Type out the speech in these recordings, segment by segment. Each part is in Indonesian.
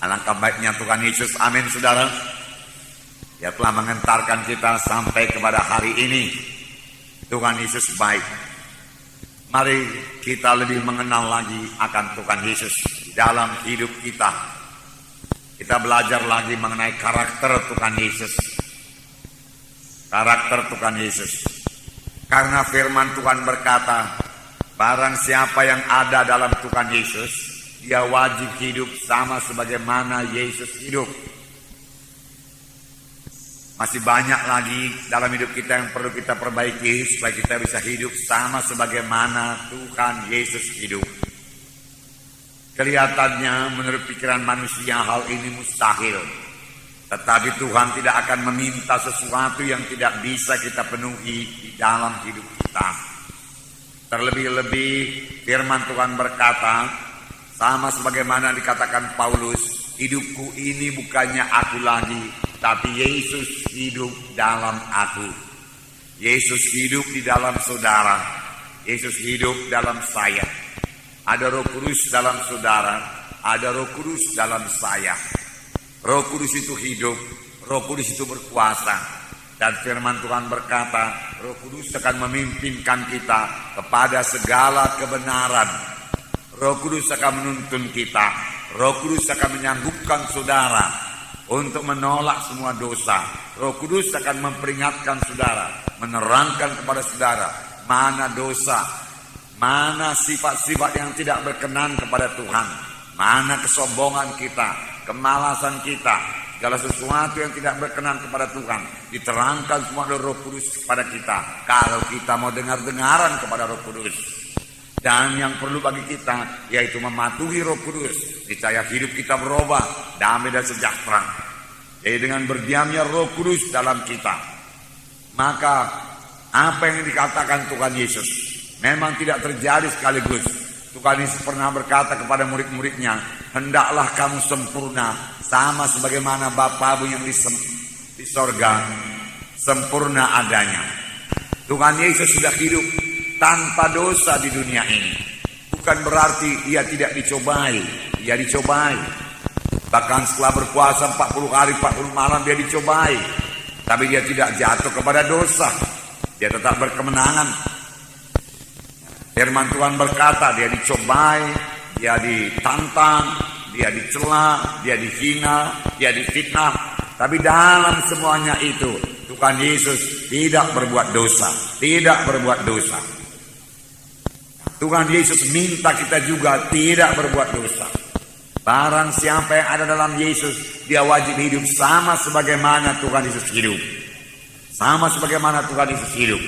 Alangkah baiknya Tuhan Yesus, amin saudara. Dia telah mengantarkan kita sampai kepada hari ini. Tuhan Yesus baik. Mari kita lebih mengenal lagi akan Tuhan Yesus dalam hidup kita. Kita belajar lagi mengenai karakter Tuhan Yesus. Karakter Tuhan Yesus. Karena firman Tuhan berkata, barang siapa yang ada dalam Tuhan Yesus, dia wajib hidup sama sebagaimana Yesus hidup. Masih banyak lagi dalam hidup kita yang perlu kita perbaiki supaya kita bisa hidup sama sebagaimana Tuhan Yesus hidup. Kelihatannya menurut pikiran manusia hal ini mustahil. Tetapi Tuhan tidak akan meminta sesuatu yang tidak bisa kita penuhi di dalam hidup kita. Terlebih-lebih firman Tuhan berkata, sama sebagaimana dikatakan Paulus, hidupku ini bukannya aku lagi, tapi Yesus hidup dalam aku. Yesus hidup di dalam saudara. Yesus hidup dalam saya. Ada Roh Kudus dalam saudara, ada Roh Kudus dalam saya. Roh Kudus itu hidup, Roh Kudus itu berkuasa. Dan firman Tuhan berkata, Roh Kudus akan memimpinkan kita kepada segala kebenaran. Roh Kudus akan menuntun kita. Roh Kudus akan menyanggupkan saudara untuk menolak semua dosa. Roh Kudus akan memperingatkan saudara, menerangkan kepada saudara mana dosa, mana sifat-sifat yang tidak berkenan kepada Tuhan, mana kesombongan kita, kemalasan kita, segala sesuatu yang tidak berkenan kepada Tuhan diterangkan semua oleh Roh Kudus kepada kita kalau kita mau dengar-dengaran kepada Roh Kudus. Dan yang perlu bagi kita yaitu mematuhi Roh Kudus, niscaya hidup kita berubah, damai dan sejahtera. Jadi dengan berdiamnya Roh Kudus dalam kita, maka apa yang dikatakan Tuhan Yesus memang tidak terjadi sekaligus. Tuhan Yesus pernah berkata kepada murid-muridnya, hendaklah kamu sempurna sama sebagaimana Bapamu yang di sorga sempurna adanya. Tuhan Yesus sudah hidup tanpa dosa di dunia ini. Bukan berarti ia tidak dicobai. Ia dicobai. Bahkan setelah berpuasa 40 hari 40 malam dia dicobai. Tapi dia tidak jatuh kepada dosa. Dia tetap berkemenangan. Firman Tuhan berkata, dia dicobai, dia ditantang, dia dicela, dia dihina, dia difitnah. Tapi dalam semuanya itu Tuhan Yesus tidak berbuat dosa. Tidak berbuat dosa. Tuhan Yesus minta kita juga tidak berbuat dosa. Barang siapa yang ada dalam Yesus, dia wajib hidup sama sebagaimana Tuhan Yesus hidup. Sama sebagaimana Tuhan Yesus hidup.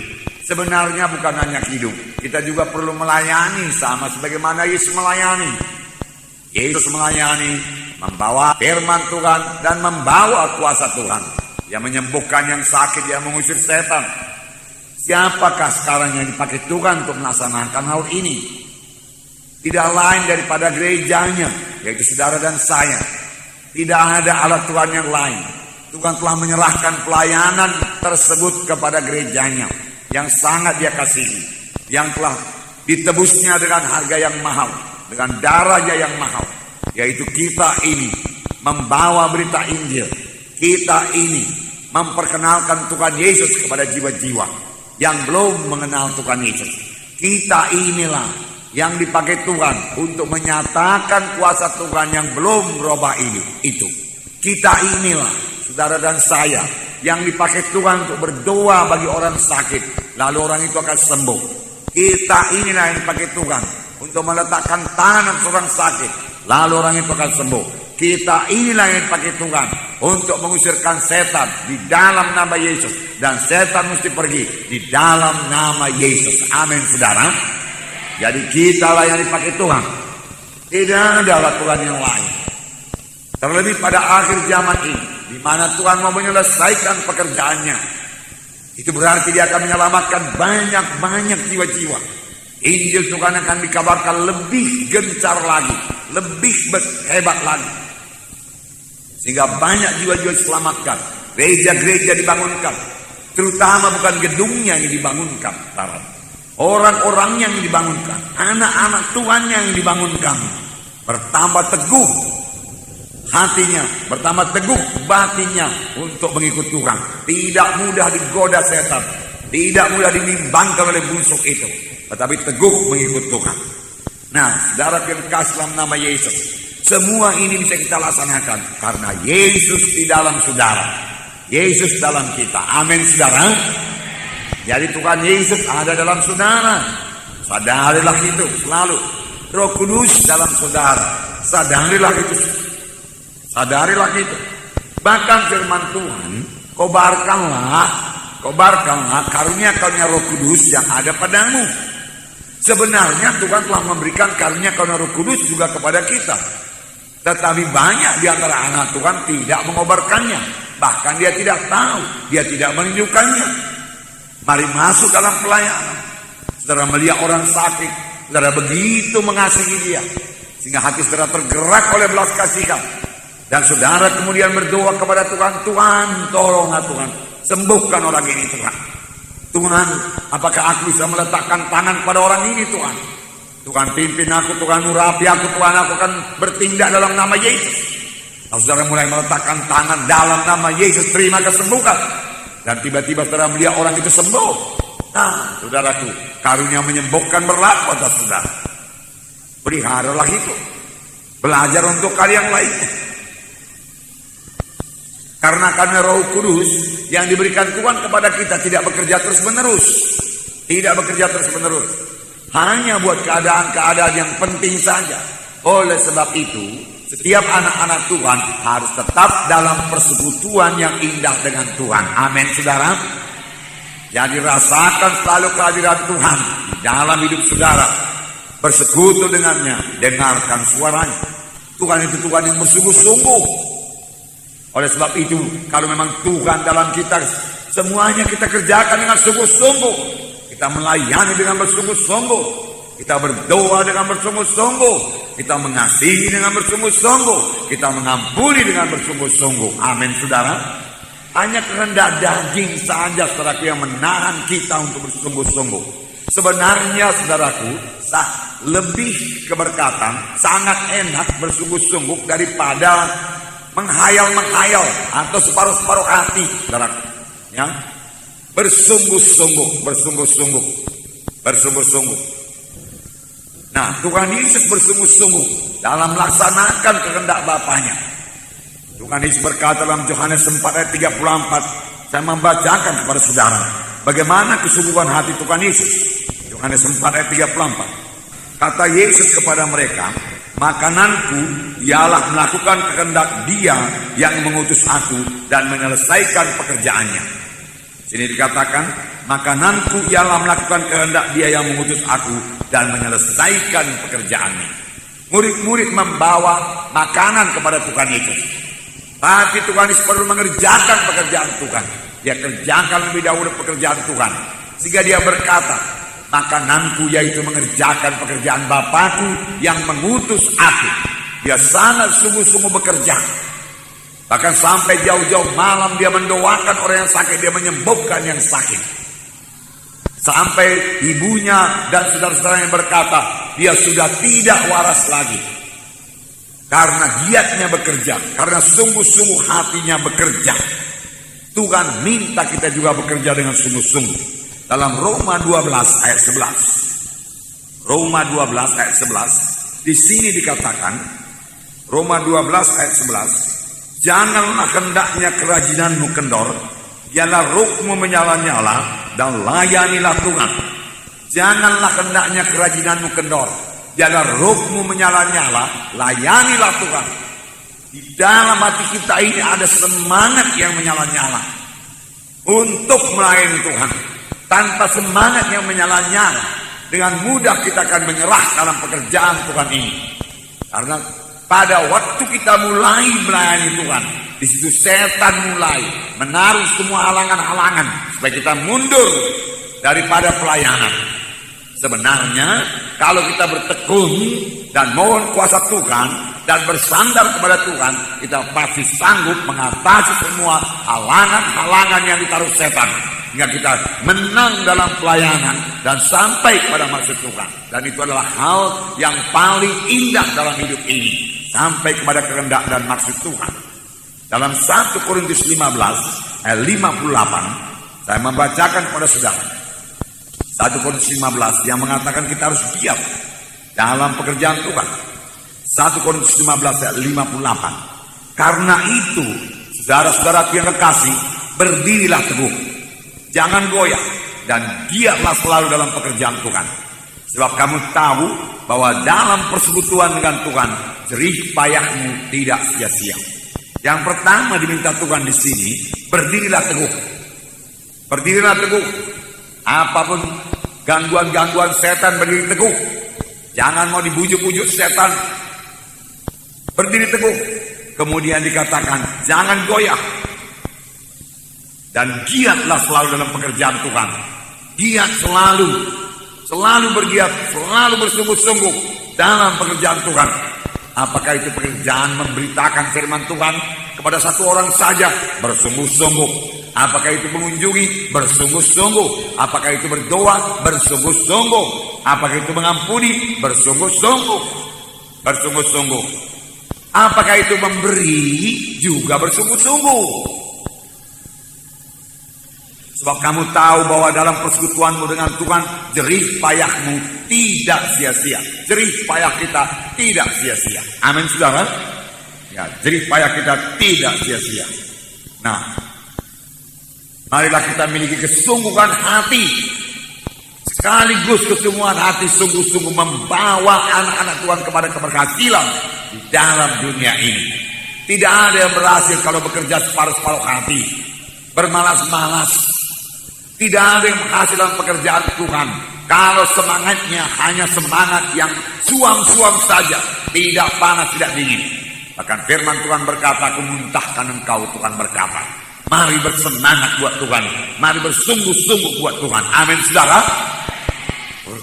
Sebenarnya bukan hanya hidup, kita juga perlu melayani sama sebagaimana Yesus melayani. Yesus melayani, membawa firman Tuhan dan membawa kuasa Tuhan. Yang menyembuhkan yang sakit, yang mengusir setan. Siapakah sekarang yang dipakai Tuhan untuk melaksanakan hal ini? Tidak lain daripada gerejanya, yaitu saudara dan saya. Tidak ada alat Tuhan yang lain. Tuhan telah menyerahkan pelayanan tersebut kepada gerejanya yang sangat dia kasihi, yang telah ditebusnya dengan harga yang mahal, dengan darahnya yang mahal, yaitu kita ini membawa berita Injil. Kita ini memperkenalkan Tuhan Yesus kepada jiwa-jiwa yang belum mengenal Tuhan Yesus. Kita inilah yang dipakai Tuhan untuk menyatakan kuasa Tuhan yang belum berubah itu. Kita inilah, saudara dan saya, yang dipakai Tuhan untuk berdoa bagi orang sakit, lalu orang itu akan sembuh. Kita inilah yang dipakai Tuhan untuk meletakkan tangan seorang sakit, lalu orang itu akan sembuh. Kita inilah yang dipakai Tuhan untuk mengusirkan setan di dalam nama Yesus, dan setan mesti pergi di dalam nama Yesus. Amin, saudara. Jadi kita lah yang dipakai Tuhan. Tidak ada Tuhan yang lain. Terlebih pada akhir zaman ini, di mana Tuhan mau menyelesaikan pekerjaannya. Itu berarti dia akan menyelamatkan banyak-banyak jiwa-jiwa. Injil Tuhan akan dikabarkan lebih gencar lagi, lebih hebat lagi. Sehingga banyak jiwa-jiwa diselamatkan. Gereja-gereja dibangunkan. Terutama bukan gedungnya yang dibangunkan. Orang-orangnya yang dibangunkan. Anak-anak Tuhan yang dibangunkan. Bertambah teguh. hatinya, bertambah teguh batinnya untuk mengikut Tuhan. Tidak mudah digoda setan, tidak mudah dibimbangkan oleh busuk itu, tetapi teguh mengikut Tuhan. Nah, saudara yang kasih dalam nama Yesus, semua ini bisa kita laksanakan karena Yesus di dalam saudara, Yesus dalam kita. Amin, saudara. Jadi Tuhan Yesus ada dalam saudara. Sadarilah itu selalu. Roh Kudus dalam saudara. Sadarilah itu. Sadarilah itu. Bahkan firman Tuhan, kobarkanlah karunia-karunia Roh Kudus yang ada padamu. Sebenarnya Tuhan telah memberikan karunia-karunia Roh Kudus juga kepada kita. Tetapi banyak di antara anak Tuhan tidak mengobarkannya. Bahkan dia tidak tahu, dia tidak menunjukkannya. Mari masuk dalam pelayanan. Saudara melihat orang sakit, saudara begitu mengasihi dia, sehingga hati saudara tergerak oleh belas kasihan. Dan saudara kemudian berdoa kepada Tuhan, Tuhan tolonglah Tuhan, sembuhkan orang ini Tuhan. Tuhan, apakah aku bisa meletakkan tangan pada orang ini Tuhan? Tuhan pimpin aku, Tuhan urapi aku, Tuhan aku akan bertindak dalam nama Yesus. Nah, saudara mulai meletakkan tangan dalam nama Yesus, terima kesembuhan. Dan tiba-tiba saudara melihat orang itu sembuh. Nah, saudaraku, karunia menyembuhkan berlaku atas saudara. Peliharalah itu. Belajar untuk kalian lainnya. Karena Roh Kudus yang diberikan Tuhan kepada kita tidak bekerja terus-menerus. Tidak bekerja terus-menerus. Hanya buat keadaan-keadaan yang penting saja. Oleh sebab itu, setiap anak-anak Tuhan harus tetap dalam persekutuan yang indah dengan Tuhan. Amin, saudara. Jadi rasakan selalu kehadiran Tuhan di dalam hidup saudara. Bersekutu dengannya, dengarkan suaranya. Tuhan itu Tuhan yang bersungguh-sungguh. Oleh sebab itu, kalau memang Tuhan dalam kita, semuanya kita kerjakan dengan sungguh-sungguh. Kita melayani dengan bersungguh-sungguh. Kita berdoa dengan bersungguh-sungguh. Kita mengasihi dengan bersungguh-sungguh. Kita mengampuni dengan bersungguh-sungguh. Amin, saudara. Hanya kehendak daging saja, saudaraku, yang menahan kita untuk bersungguh-sungguh. Sebenarnya, saudaraku, lebih keberkatan, sangat enak bersungguh-sungguh daripada menghayal-menghayal atau separuh-separuh hati, saudaraku. Ya, bersungguh-sungguh, bersungguh-sungguh, bersungguh-sungguh. Nah, Tuhan Yesus bersungguh-sungguh dalam melaksanakan kehendak Bapanya. Tuhan Yesus berkata dalam Yohanes 4 ayat 34, saya membacakan kepada saudara bagaimana kesungguhan hati Tuhan Yesus. Yohanes 4 ayat 34. Kata Yesus kepada mereka, makananku ialah melakukan kehendak Dia yang mengutus aku dan menyelesaikan pekerjaannya. Sini dikatakan, makananku ialah melakukan kehendak Dia yang mengutus aku dan menyelesaikan pekerjaannya. Murid-murid membawa makanan kepada Tuhan Yesus. Tapi Tuhan Yesus perlu mengerjakan pekerjaan Tuhan. Dia kerjakan lebih dahulu pekerjaan Tuhan. Sehingga dia berkata, makananku yaitu mengerjakan pekerjaan Bapakku yang mengutus aku. Dia sangat sungguh-sungguh bekerja. Bahkan sampai jauh-jauh malam dia mendoakan orang yang sakit, dia menyembuhkan yang sakit. Sampai ibunya dan saudara-saudaranya berkata, dia sudah tidak waras lagi. Karena giatnya bekerja, karena sungguh-sungguh hatinya bekerja. Tuhan minta kita juga bekerja dengan sungguh-sungguh. Dalam Roma 12 ayat 11. Roma 12 ayat 11. Di sini dikatakan, Roma 12 ayat 11. Janganlah hendaknya kerajinanmu kendor, biarlah rohmu menyala-nyala dan layanilah Tuhan. Janganlah hendaknya kerajinanmu kendor, biarlah rohmu menyala-nyala, layanilah Tuhan. Di dalam hati kita ini ada semangat yang menyala-nyala untuk melayani Tuhan. Tanpa semangat yang menyala-nyala, dengan mudah kita akan menyerah dalam pekerjaan Tuhan ini. Karena pada waktu kita mulai melayani Tuhan, di situ setan mulai menaruh semua halangan-halangan supaya kita mundur daripada pelayanan. Sebenarnya kalau kita bertekun dan mohon kuasa Tuhan dan bersandar kepada Tuhan, kita pasti sanggup mengatasi semua halangan-halangan yang ditaruh setan, hingga kita menang dalam pelayanan dan sampai pada maksud Tuhan. Dan itu adalah hal yang paling indah dalam hidup ini. sampai kepada kehendak dan maksud Tuhan. Dalam 1 Korintus 15 ayat 58 saya membacakan kepada saudara 1 Korintus 15 yang mengatakan kita harus giat dalam pekerjaan Tuhan. 1 Korintus 15 ayat 58. Karena itu saudara-saudara yang kekasih, berdirilah teguh, jangan goyah, dan giatlah selalu dalam pekerjaan Tuhan. Sebab kamu tahu bahwa dalam persekutuan dengan Tuhan, jerih payahmu tidak sia-sia. Yang pertama diminta Tuhan di sini, berdirilah teguh. Berdirilah teguh. Apapun gangguan-gangguan setan, berdiri teguh. Jangan mau dibujuk-bujuk setan. Berdiri teguh. Kemudian dikatakan, jangan goyah. Dan giatlah selalu dalam pekerjaan Tuhan. Giat selalu. Selalu bergiat, selalu bersungguh-sungguh dalam pekerjaan Tuhan. Apakah itu pekerjaan memberitakan firman Tuhan kepada satu orang saja? Bersungguh-sungguh. Apakah itu mengunjungi? Bersungguh-sungguh. Apakah itu berdoa? Bersungguh-sungguh. Apakah itu mengampuni? Bersungguh-sungguh. Bersungguh-sungguh. Apakah itu memberi? Juga bersungguh-sungguh. Sebab kamu tahu bahwa dalam persekutuanmu dengan Tuhan, jerih payahmu tidak sia-sia. Jerih payah kita tidak sia-sia. Amin, saudara. Ya, jerih payah kita tidak sia-sia. Nah, marilah kita miliki kesungguhan hati. Sekaligus kesungguhan hati sungguh-sungguh membawa anak-anak Tuhan kepada keberhasilan di dalam dunia ini. Tidak ada yang berhasil kalau bekerja separuh-separuh hati, bermalas-malas. Tidak ada yang berhasil dalam pekerjaan Tuhan kalau semangatnya hanya semangat yang suam-suam saja, tidak panas, tidak dingin. Bahkan firman Tuhan berkata, aku muntahkan engkau, Tuhan berkata. Mari bersemangat buat Tuhan, mari bersungguh-sungguh buat Tuhan. Amin, saudara.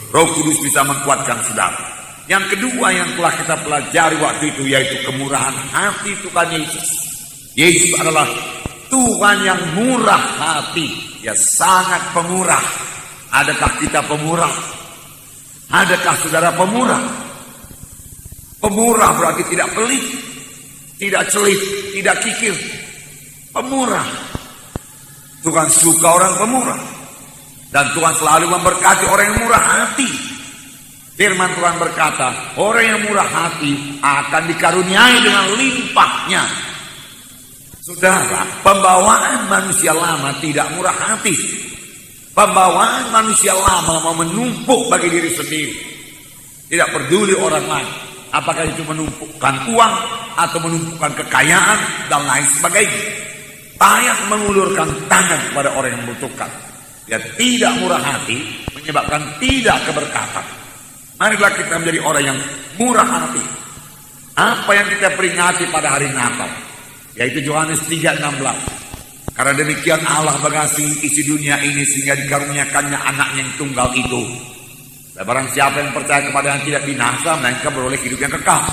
Roh Kudus bisa menguatkan saudara. Yang kedua yang telah kita pelajari waktu itu, yaitu kemurahan hati Tuhan Yesus. Yesus adalah Tuhan yang murah hati. Ya, sangat pemurah. Adakah kita pemurah? Adakah saudara pemurah? Pemurah berarti tidak pelit, tidak celit, tidak kikir. Pemurah. Tuhan suka orang pemurah. Dan Tuhan selalu memberkati orang yang murah hati. Firman Tuhan berkata, orang yang murah hati akan dikaruniai dengan limpahnya. Saudara, pembawaan manusia lama tidak murah hati. Pembawaan manusia lama mau menumpuk bagi diri sendiri. Tidak peduli orang lain. Apakah itu menumpukkan uang atau menumpukkan kekayaan dan lain sebagainya. Payah mengulurkan tangan kepada orang yang membutuhkan. Dia tidak murah hati, menyebabkan tidak keberkatan. Marilah kita menjadi orang yang murah hati. Apa yang kita peringati pada hari Natal? Yaitu Yohanes 3:16. Karena demikian Allah mengasihi isi dunia ini sehingga dikaruniakannya anaknya yang tunggal itu. Dan barang siapa yang percaya kepada yang tidak binasa, melainkan beroleh hidup yang kekal.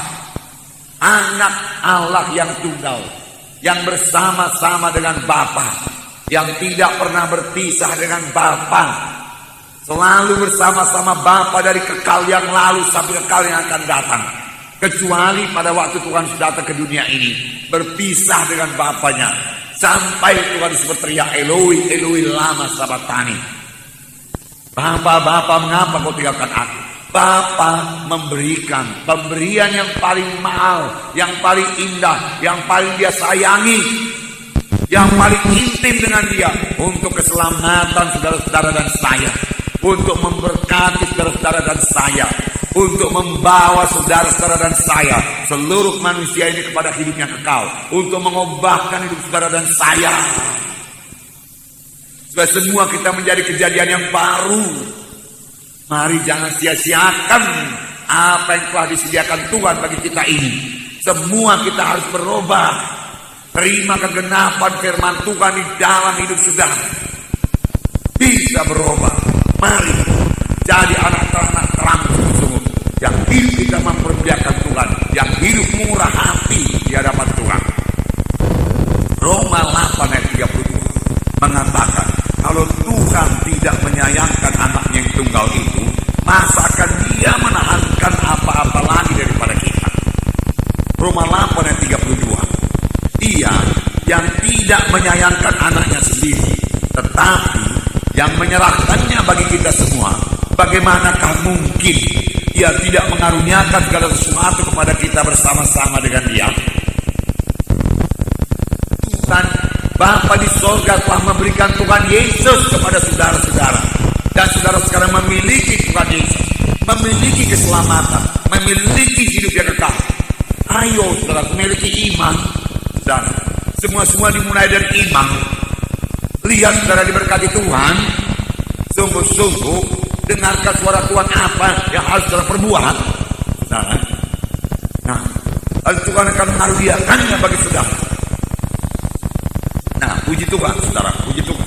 Anak Allah yang tunggal, yang bersama-sama dengan Bapa, yang tidak pernah berpisah dengan Bapa, selalu bersama-sama Bapa dari kekal yang lalu sampai kekal yang akan datang. Kecuali pada waktu Tuhan sudah datang ke dunia ini, berpisah dengan Bapanya, sampai Tuhan berteriak, Eloi, Eloi lama sabatani. Bapa, mengapa kau tinggalkan aku? Bapa memberikan pemberian yang paling mahal, yang paling indah, yang paling dia sayangi, yang paling intim dengan dia, untuk keselamatan saudara-saudara dan saya, untuk memberkati saudara-saudara dan saya, untuk membawa saudara-saudara dan saya, seluruh manusia ini kepada hidup yang kekal, untuk mengubahkan hidup saudara dan saya, supaya semua kita menjadi kejadian yang baru. Mari jangan sia-siakan apa yang telah disediakan Tuhan bagi kita ini. Semua kita harus berubah. Terima kegenapan firman Tuhan di dalam hidup saudara. Bisa berubah. Mari jadi anak-anak terang sungguh-sungguh, yang hidup kita mempermuliakan Tuhan, yang hidup murah hati di hadapan Tuhan. Roma 8 ayat 32 mengatakan, kalau Tuhan tidak menyayangkan anaknya yang tunggal itu, masakan dia menahankan apa-apa lagi daripada kita? Roma 8 ayat 32. Dia yang tidak menyayangkan anaknya sendiri, tetapi yang menyerahkannya bagi kita semua, bagaimanakah mungkin Dia tidak mengaruniakan segala sesuatu kepada kita bersama-sama dengan Dia? Tuhan Bapa di sorga telah memberikan Tuhan Yesus kepada saudara-saudara, dan saudara sekarang memiliki Tuhan Yesus, memiliki keselamatan, memiliki hidup yang kekal. Ayo saudara, memiliki iman. Saudara, semua dimulai dari iman. Lihat saudara diberkati Tuhan, sungguh-sungguh dengarkan suara Tuhan apa yang harus saudara perbuat, saudara. Nah, lalu Tuhan akan mengaruniakannya bagi saudara. Nah, puji Tuhan saudara, puji Tuhan.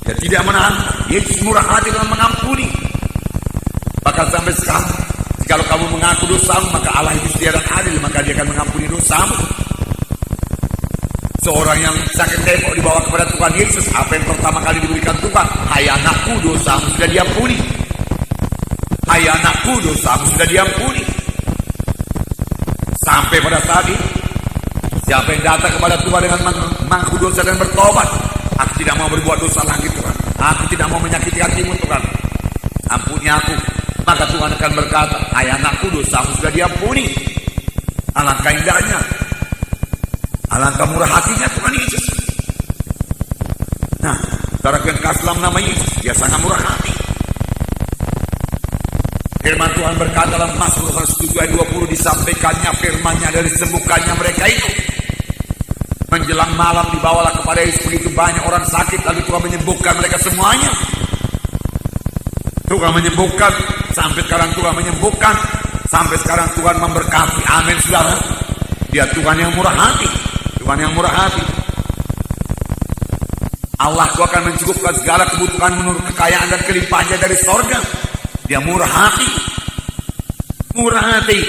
Dia tidak menahan, Yesus murah hati dalam mengampuni. Bahkan sampai sekarang, jika kamu mengaku dosamu, maka Allah itu setia dan adil, maka Dia akan mengampuni dosamu. Seorang yang sakit tepok dibawa kepada Tuhan Yesus, apa yang pertama kali diberikan Tuhan? Hai anakku, dosamu sudah diampuni. Hai anakku, dosamu sudah diampuni. Sampai pada saat ini, siapa yang datang kepada Tuhan dengan mengaku dosa dan bertobat, aku tidak mau berbuat dosa lagi Tuhan, aku tidak mau menyakiti hatimu Tuhan, ampuni aku. Maka Tuhan akan berkata, hai anakku, dosamu sudah diampuni. Alangkah indahnya, alangkah murah hatinya Tuhan Yesus. Nah, saudara yang kasih dalam nama Yesus, Dia sangat murah hati. Firman Tuhan berkata dalam Mazmur 107 ayat 20, disampaikannya firman-Nya dari sembuhkannya mereka itu. Menjelang malam dibawalah kepada Yesus begitu banyak orang sakit, lalu Tuhan menyembuhkan mereka semuanya. Tuhan menyembuhkan, sampai sekarang Tuhan menyembuhkan, sampai sekarang Tuhan memberkati. Amin saudara. Dia Tuhan yang murah hati, Tuhan yang murah hati. Allah akan mencukupkan segala kebutuhan menurut kekayaan dan kelimpahannya dari sorga. Dia murah hati, murah hati.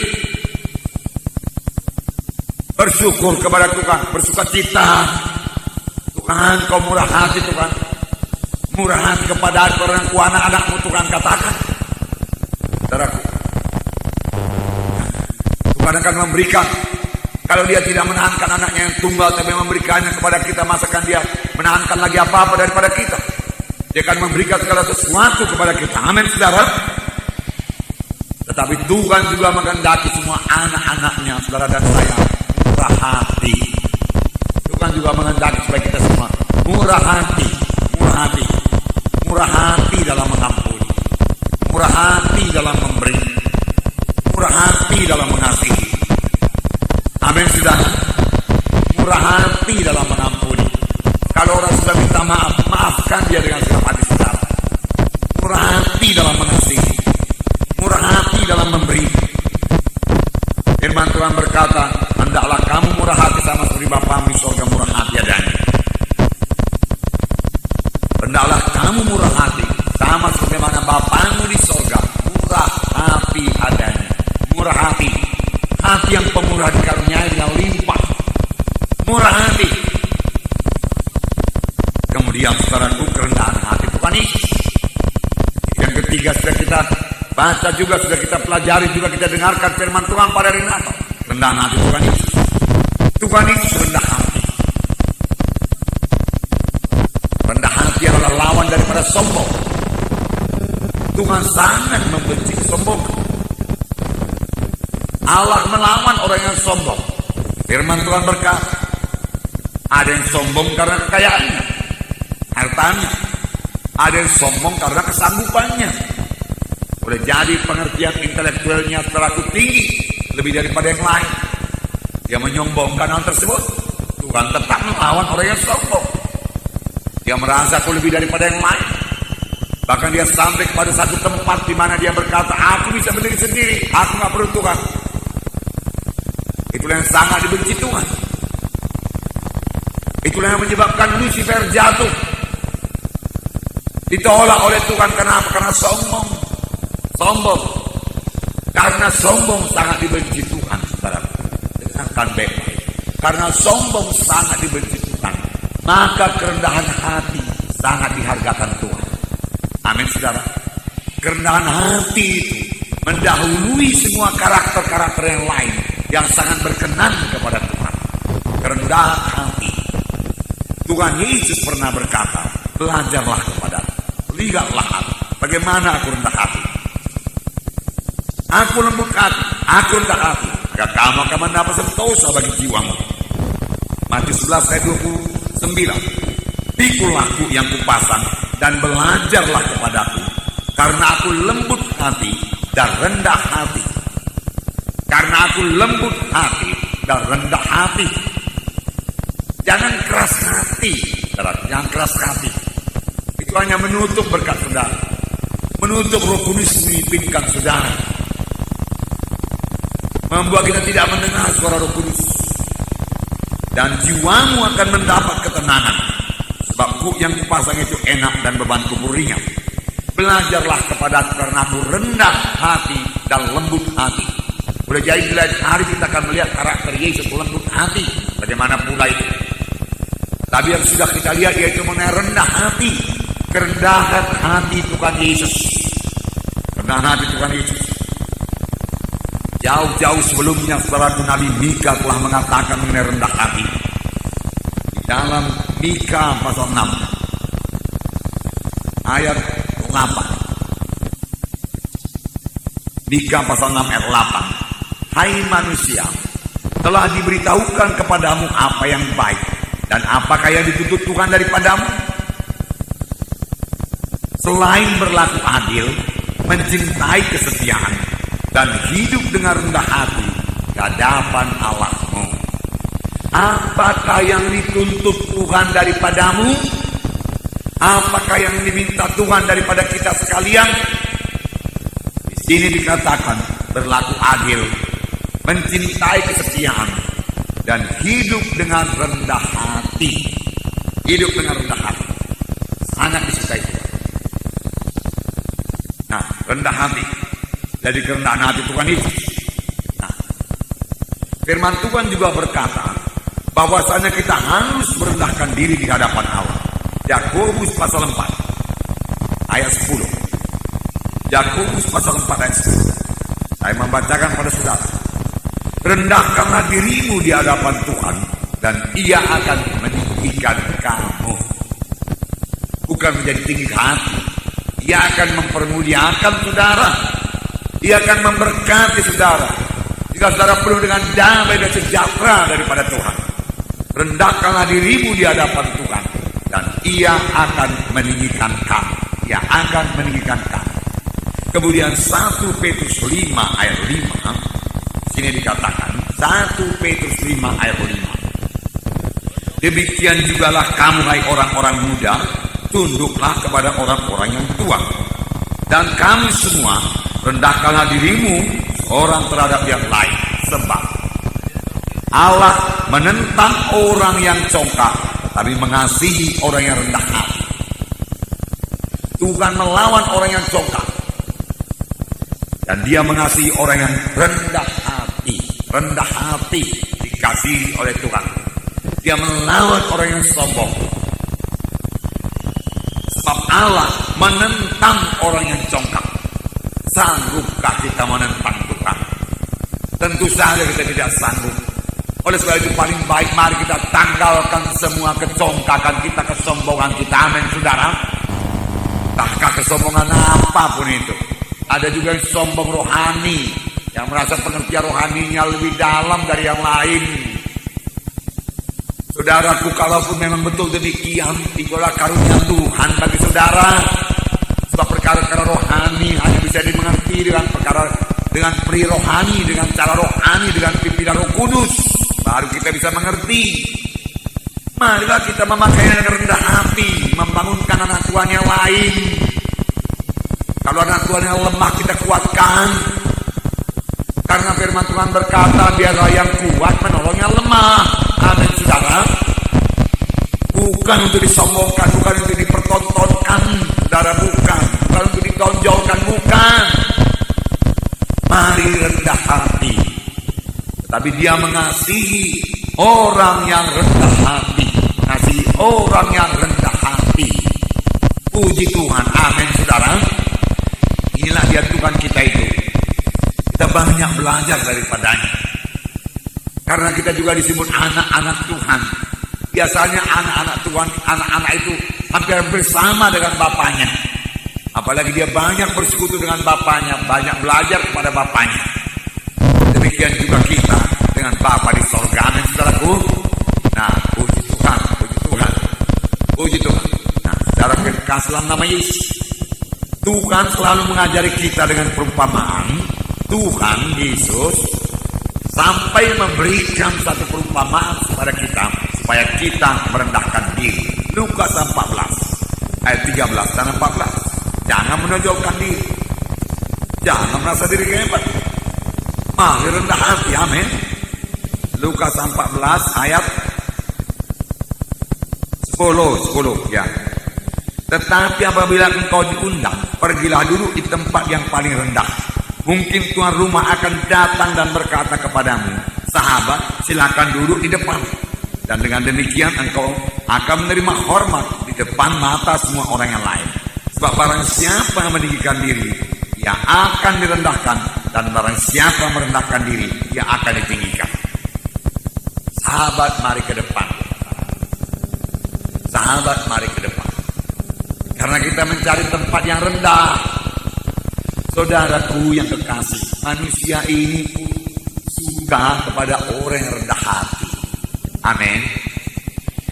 Bersyukur kepada Tuhan, bersuka cita. Tuhan, Kau murah hati Tuhan. Murah hati kepada orang tua anak-anakmu Tuhan, katakan. Saudaraku, Tuhan akan memberikan. Kalau Dia tidak menahankan anaknya yang tunggal, tapi memberikannya kepada kita, masakan Dia menahankan lagi apa-apa daripada kita? Dia akan memberikan segala sesuatu kepada kita. Amin saudara. Tetapi Tuhan juga menghendaki semua anak-anaknya, saudara dan saya, murah hati. Tuhan juga menghendaki supaya kita semua murah hati, murah hati, murah hati dalam mengampuni, murah hati dalam memberi, murah hati dalam mengasihi. Amin saudara. Murah hati dalam mengampuni. Kalau orang sudah minta maaf, maafkan dia dengan segala hati saudara. Murah hati dalam mengasihi, murah hati dalam memberi. Firman Tuhan berkata, hendaklah kamu murah hati sama seperti Bapamu di sorga murah hati adanya. Hendaklah kamu murah hati sama sebagaimana Bapamu di sorga murah hati adanya. Murah hati, hati yang pemurah dikaruniai dengan limpah. Murah hati. Kemudian saudaraku, kerendahan hati Tuhan Yesus. Yang ketiga sudah kita baca juga, sudah kita pelajari juga, kita dengarkan firman Tuhan pada hari Natal. Rendahan hati Tuhan Yesus. Tuhan Yesus rendah hati. Rendah hati adalah lawan daripada sombong. Tuhan sangat membenci kesombongan. Allah melawan orang yang sombong. Firman Tuhan berkata, ada yang sombong karena kekayaannya, hartanya. Ada yang sombong karena kesanggupannya. Boleh jadi pengertian intelektualnya terlalu tinggi, lebih daripada yang lain. Dia menyombongkan hal tersebut. Tuhan tetap melawan orang yang sombong. Dia merasa aku lebih daripada yang lain. Bahkan dia sampai kepada satu tempat di mana dia berkata, aku bisa berdiri sendiri, aku gak perlu Tuhan. Itulah yang sangat dibenci Tuhan. Itulah yang menyebabkan Lucifer jatuh, ditolak oleh Tuhan. Kenapa? Karena sombong. Sombong. Karena sombong sangat dibenci Tuhan, saudara. Dengarkan baik-baik. Karena sombong sangat dibenci Tuhan, maka kerendahan hati sangat dihargakan Tuhan. Amin saudara. Kerendahan hati itu mendahului semua karakter-karakter yang lain yang sangat berkenan kepada Tuhan. Kerendahan hati. Tuhan Yesus pernah berkata, belajarlah kepada aku, lihatlah aku, bagaimana aku rendah hati. Aku lembut hati, aku rendah hati, maka kamu akan mendapat sentosa bagi jiwamu. Matius 11 ayat 29. Pikulah aku yang kupasang dan belajarlah kepadaku, karena aku lembut hati dan rendah hati. Karena aku lembut hati dan rendah hati. Jangan keras hati, saudara. Jangan keras hati. Itu hanya menutup berkat saudara, menutup Roh Kudus memimpinkan saudara, membuat kita tidak mendengar suara Roh Kudus. Dan jiwamu akan mendapat ketenangan, sebab kuk yang kupasang itu enak dan bebanku ringan. Belajarlah kepadaku karena aku rendah hati dan lembut hati. Boleh jadi di lain hari kita akan melihat karakter Yesus lembut hati. Bagaimana pula itu? Tapi yang sudah kita lihat yaitu mengenai rendah hati. Kerendahan hati Tuhan Yesus. Kerendahan hati Tuhan Yesus. Jauh-jauh sebelumnya saudaraku, Nabi Mika telah mengatakan mengenai rendah hati. Di dalam Mika pasal 6 ayat 8. Mika pasal 6 ayat 8. Hai manusia, telah diberitahukan kepadamu apa yang baik, dan apakah yang dituntut Tuhan daripadamu? Selain berlaku adil, mencintai kesetiaan, dan hidup dengan rendah hati di hadapan Allahmu. Apakah yang dituntut Tuhan daripadamu? Apakah yang diminta Tuhan daripada kita sekalian? Di sini dikatakan berlaku adil, mencintai kesetiaan, dan hidup dengan rendah hati. Hidup dengan rendah hati sangat disukai Tuhan. Nah, rendah hati dari kerendahan hati Tuhan itu. Nah, firman Tuhan juga berkata bahwasanya kita harus merendahkan diri di hadapan Allah. Yakobus pasal 4 ayat 10. Yakobus pasal 4 ayat 10. Saya membacakan pada saudara. Rendahkanlah dirimu di hadapan Tuhan, dan Ia akan meninggikan kamu. Bukan menjadi tinggi hati. Ia akan mempermuliakan saudara. Ia akan memberkati saudara. Jika saudara penuh dengan damai dan sejahtera daripada Tuhan, rendahkanlah dirimu di hadapan Tuhan, dan Ia akan meninggikan kamu. Ia akan meninggikan kamu. Kemudian 1 Petrus 5 ayat 5. Sini dikatakan 1 Petrus 5 ayat 5. Demikian jugalah kamu, hai orang-orang muda, tunduklah kepada orang-orang yang tua. Dan kamu semua rendahkanlah dirimu orang terhadap yang lain, sebab Allah menentang orang yang congkak, tapi mengasihi orang yang rendah hati. Tuhan melawan orang yang congkak, dan Dia mengasihi orang yang rendah hati. Rendah hati dikasihi oleh Tuhan. Dia melawan orang yang sombong. Sebab Allah menentang orang yang congkak. Sanggupkah kita menentang Tuhan? Tentu saja kita tidak sanggup. Oleh sebab itu paling baik mari kita tanggalkan semua kecongkakan kita, kesombongan kita. Amin saudara. Entahkah kesombongan apapun itu. Ada juga yang sombong rohani, yang merasa pengertian rohaninya lebih dalam dari yang lain. Saudaraku, kalaupun memang betul demikian, itulah karunia Tuhan bagi saudara. Sebab perkara-perkara rohani hanya bisa dimengerti dengan perkara, dengan pri rohani, dengan cara rohani, dengan pimpinan Roh Kudus. Baru kita bisa mengerti. Marilah kita memakai dengan rendah hati, membangunkan anak Tuhan yang lain. Kalau anak Tuhan yang lemah kita kuatkan. Karena firman Tuhan berkata, biarlah yang kuat menolong yang lemah. Amin saudara. Bukan untuk disombongkan, bukan untuk dipertontonkan, saudara, bukan untuk ditonjolkan, bukan. Mari rendah hati. Tetapi Dia mengasihi orang yang rendah hati. Mengasihi orang yang rendah hati. Puji Tuhan, amin saudara. Inilah Dia Tuhan kita itu. Kita banyak belajar daripadanya. Karena kita juga disebut anak-anak Tuhan. Biasanya anak-anak Tuhan, anak-anak itu hampir bersama dengan bapaknya. Apalagi dia banyak bersekutu dengan bapaknya, banyak belajar kepada bapaknya. Demikian juga kita dengan Bapa di sorga. Amin, saudaraku. Nah, puji Tuhan, puji Tuhan, puji Tuhan. Nah, saudara kekasih dalam nama Yesus, Tuhan selalu mengajari kita dengan perumpamaan. Tuhan Yesus sampai memberikan satu perumpamaan kepada kita supaya kita merendahkan diri. Lukas 14 ayat 13 dan 14. Jangan menonjolkan diri, jangan merasa diri hebat, mari rendah hati. Amin. Lukas 14 ayat 10 ya. Tetapi apabila engkau diundang, pergilah dulu di tempat yang paling rendah. Mungkin tuan rumah akan datang dan berkata kepadamu, sahabat, silakan duduk di depan. Dan dengan demikian engkau akan menerima hormat di depan mata semua orang yang lain. Sebab barang siapa yang meninggikan diri, ia akan direndahkan. Dan barang siapa merendahkan diri, ia akan ditinggikan. Sahabat, mari ke depan. Sahabat, mari ke depan. Karena kita mencari tempat yang rendah. Saudaraku yang kekasih, manusia ini pun suka kepada orang yang rendah hati. Amin.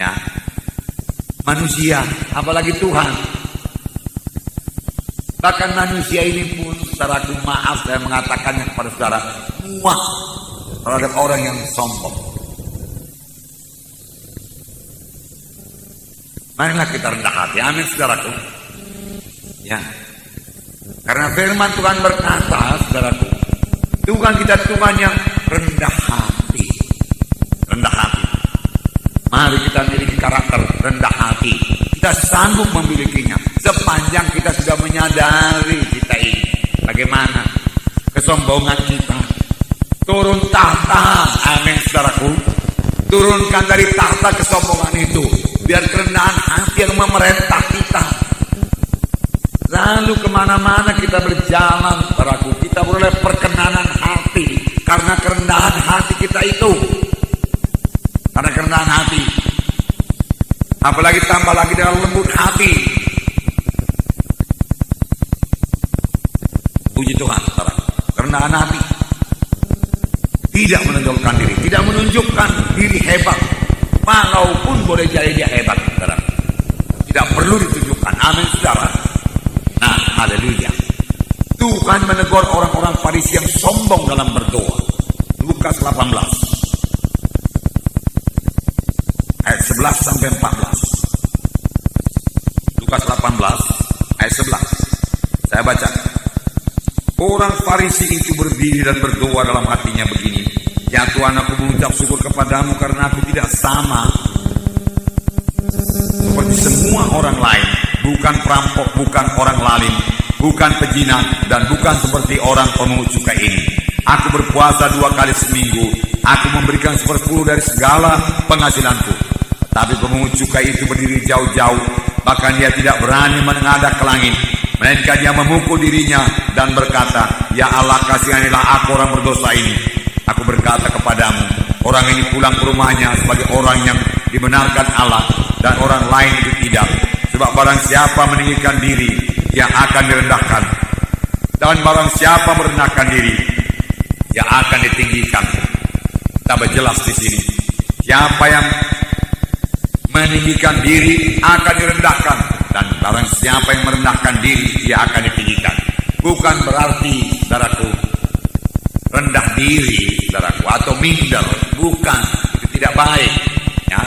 Ya. Manusia, apalagi Tuhan. Bahkan manusia ini pun, saudaraku, maaf saya mengatakannya kepada saudara, muak terhadap orang yang sombong. Marilah kita rendah hati. Amin, saudaraku. Ya. Karena firman Tuhan berkata, saudaraku, Tuhan kita Tuhan yang rendah hati. Rendah hati. Mari kita memiliki karakter rendah hati. Kita sanggup memilikinya sepanjang kita sudah menyadari kita ini bagaimana kesombongan kita. Turun tahta, amin, saudaraku. Turunkan dari tahta kesombongan itu, biar kerendahan hati yang memerintah kita. Lalu kemana-mana kita berjalan, saudaraku, kita beroleh perkenanan hati karena kerendahan hati kita itu. Karena kerendahan hati, apalagi tambah lagi dengan lembut hati. Puji Tuhan, saudara. Kerendahan hati tidak menonjolkan diri, tidak menunjukkan diri hebat, walaupun boleh jadi dia hebat, saudara. Tidak perlu ditunjukkan. Amin, saudara. Nah, haleluya. Tuhan menegur orang-orang Farisi yang sombong dalam berdoa. Lukas 18 ayat 11 sampai 14. Lukas 18 ayat 11. Saya baca. Orang Farisi itu berdiri dan berdoa dalam hatinya begini, ya Tuhan, aku mengucap syukur kepadamu karena aku tidak sama seperti semua orang lain, bukan perampok, bukan orang lalim, bukan pezina, dan bukan seperti orang pemungut cukai ini. Aku berpuasa 2 kali seminggu, aku memberikan 1/10 dari segala penghasilanku. Tapi pemungut cukai itu berdiri jauh-jauh, bahkan dia tidak berani menengadah ke langit, melainkan dia memukul dirinya dan berkata, ya Allah, kasihanilah aku orang berdosa ini. Aku berkata kepadamu, orang ini pulang ke rumahnya sebagai orang yang dibenarkan Allah, dan orang lain itu tidak. Sebab barang siapa meninggikan diri, ia akan direndahkan, dan barang siapa merendahkan diri, ia akan ditinggikan. Tambah jelas di sini, siapa yang meninggikan diri akan direndahkan, dan barang siapa yang merendahkan diri, ia akan ditinggikan. Bukan berarti, saudaraku, rendah diri, saudaraku, atau minder. Bukan, itu tidak baik. Ya.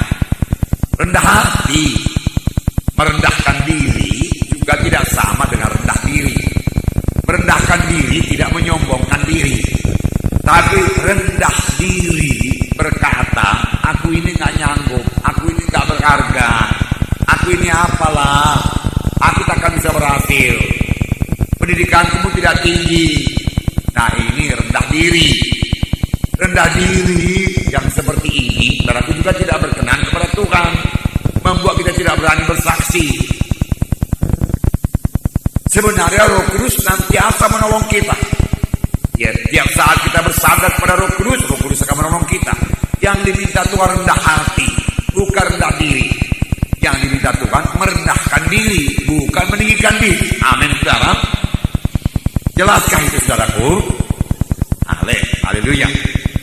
Rendah hati, merendahkan diri juga tidak sama dengan rendah diri. Merendahkan diri tidak menyombongkan diri, tapi rendah diri berkata, aku ini nggak nyanggup, aku ini nggak berharga, aku ini apalah, aku takkan bisa berhasil, pendidikanku tidak tinggi. Nah, ini rendah diri. Rendah diri yang seperti ini, saudaraku, juga tidak berkenan kepada Tuhan, membuat kita tidak berani bersaksi. Sebenarnya Roh Kudus senantiasa menolong kita. Ya, tiap saat kita bersandar kepada Roh Kudus akan menolong kita. Yang diminta Tuhan rendah hati, bukan rendah diri. Yang diminta Tuhan merendahkan diri, bukan meninggikan diri. Amin, saudara. Jelaskah itu, saudaraku? Haleluya,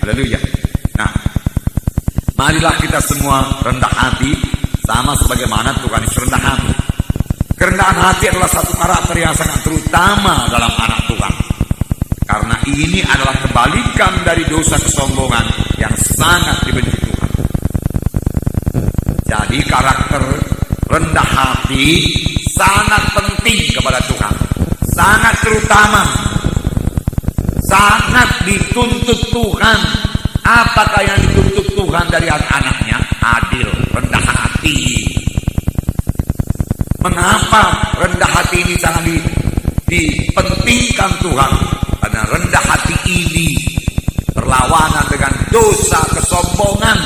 haleluya. Nah, marilah kita semua rendah hati, sama sebagaimana Tuhan Yesus rendah hati. Kerendahan hati adalah satu karakter yang sangat terutama dalam anak Tuhan. Karena ini adalah kebalikan dari dosa kesombongan yang sangat dibenci Tuhan. Jadi karakter rendah hati sangat penting kepada Tuhan. Sangat terutama. Sangat dituntut Tuhan. Apakah yang dituntut Tuhan dari anak-anaknya? Adil, rendah hati. Mengapa rendah hati ini sangat dipentingkan Tuhan? Karena rendah hati ini berlawanan dengan dosa kesombongan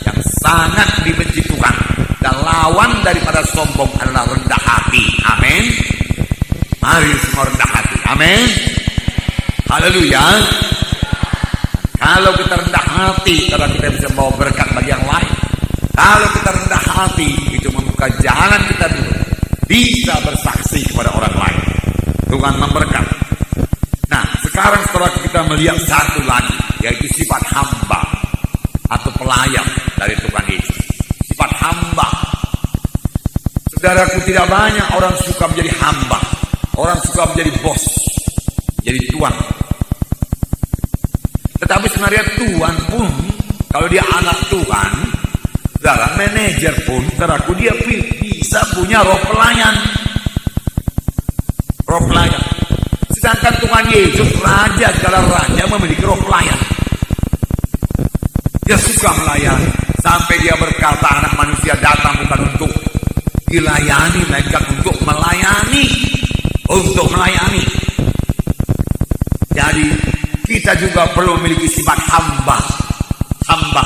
yang sangat dibenci Tuhan. Dan lawan daripada sombong adalah rendah hati. Amin. Mari semua rendah hati. Amin. Haleluya. Kalau kita rendah hati, karena kita bisa bawa berkat bagi yang lain. Kalau kita rendah hati, itu membuka jalan kita dulu bisa bersaksi kepada orang lain. Tuhan memberkati. Nah, sekarang setelah kita melihat satu lagi, yaitu sifat hamba atau pelayan dari Tuhan Yesus. Sifat hamba. Saudaraku, tidak banyak orang suka menjadi hamba. Orang suka menjadi bos, jadi tuan. Tetapi sebenarnya Tuhan pun, kalau dia anak Tuhan, dalam manajer pun, saudaraku, dia bisa punya roh pelayan. Roh pelayan. Sedangkan Tuhan Yesus, Raja segala raja, memiliki roh pelayan. Dia suka melayani. Sampai dia berkata, anak manusia datang bukan untuk dilayani, melainkan untuk melayani. Untuk melayani. Jadi kita juga perlu memiliki sifat hamba. Hamba.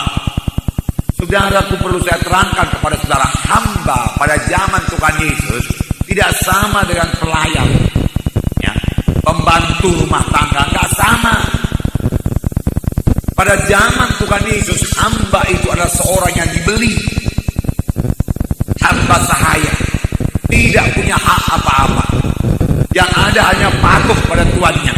Saudaraku, perlu saya terangkan kepada saudara, hamba pada zaman Tuhan Yesus tidak sama dengan pelayan. Ya, pembantu rumah tangga nggak sama. Pada zaman Tuhan Yesus, hamba itu adalah seorang yang dibeli. Hamba sahaya, tidak punya hak apa-apa. Yang ada hanya patuh pada tuannya.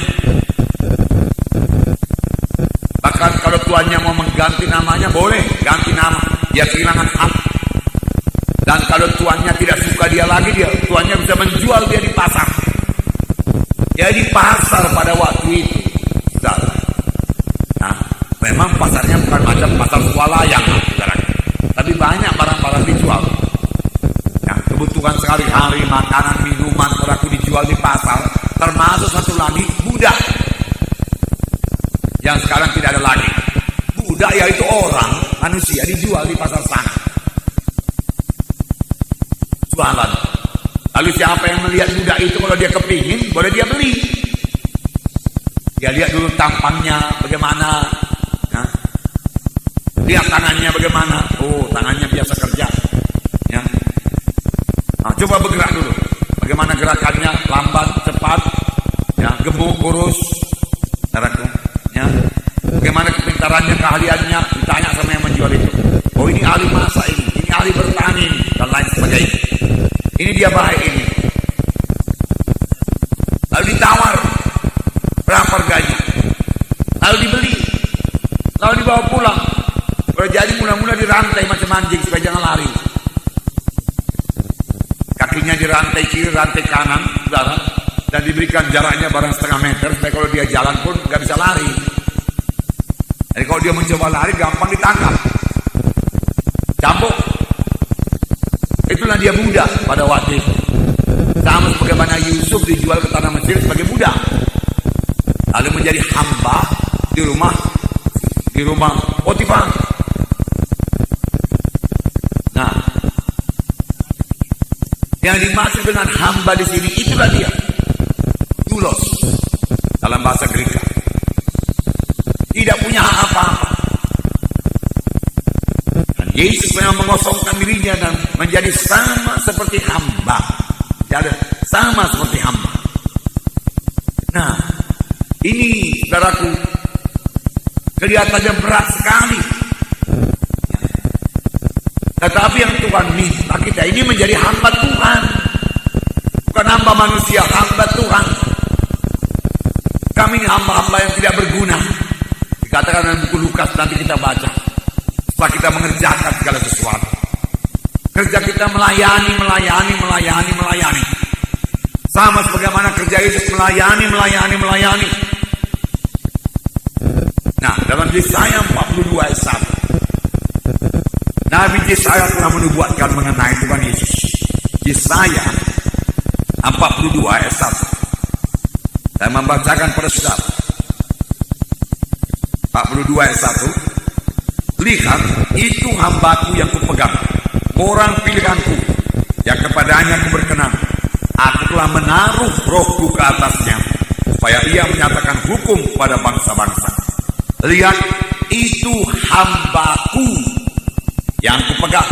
Bahkan kalau tuannya mau mengganti namanya, boleh ganti nama. Dia kehilangan hak. Dan kalau tuannya tidak suka dia lagi, tuannya bisa menjual dia di pasar. Jadi pasar pada waktu itu, saudara. Nah, memang pasarnya bukan macam pasar swalayan, saudara. Tapi banyak barang-barang dijual. Yang kebutuhan sehari-hari, makanan, minuman, saudaraku, dijual di pasar. Termasuk satu lagi, budak. Yang sekarang tidak ada lagi. Budak yaitu orang, manusia dijual di pasar sana. Jualan. Lalu siapa yang melihat budak itu, kalau dia kepingin, boleh dia beli. Dia lihat dulu tampangnya bagaimana. Ya. Lihat tangannya bagaimana. Oh, tangannya biasa kerja. Ya. Nah, coba bergerak dulu. Bagaimana gerakannya, lambat, cepat, ya, gemuk, kurus. Ya. Bagaimana kepintarannya, keahliannya, ditanya sama yang menjual itu. Oh, ini ahli masak ini ahli bertani ini, dan lain sebagainya. Ini dia baik ini. Lalu ditawar, berapa harganya? Lalu dibeli, lalu dibawa pulang. Kalau jadi mula-mula dirantai macam anjing supaya jangan lari. Kakinya dirantai kiri, rantai kanan, saudara, dan diberikan jaraknya barang setengah meter supaya kalau dia jalan pun nggak bisa lari. Jadi kalau dia mencoba lari, gampang ditangkap, cambuk. Itulah dia budak pada waktu itu. Sama sebagaimana Yusuf dijual ke tanah Mesir sebagai budak, lalu menjadi hamba di rumah Potifar. Nah, yang dimaksud dengan hamba di sini itulah dia, doulos dalam bahasa Greek. Tidak punya hak apa-apa. Dan Yesus memang mengosongkan dirinya dan menjadi sama seperti hamba. Jadi sama seperti hamba. Nah, ini saudaraku, kelihatannya berat sekali. Tetapi yang Tuhan minta kita ini menjadi hamba Tuhan. Bukan hamba manusia, hamba Tuhan. Kami ini hamba-hamba yang tidak berguna. Dikatakan dalam buku Lukas, nanti kita baca. Setelah kita mengerjakan segala sesuatu. Kerja kita melayani. Sama sebagaimana kerja Yesus melayani. Nah, dalam Yesaya 42 ayat 1. Nabi Yesaya telah menubuatkan mengenai Tuhan Yesus. Yesaya 42 ayat 1. Saya membacakan pada saudara. 42 ayat 1. Lihat, itu hambaku yang kupegang, orang pilihanku, yang kepadanya aku berkenan. Aku telah menaruh rohku ke atasnya, supaya ia menyatakan hukum pada bangsa-bangsa. Lihat, itu hambaku yang kupegang.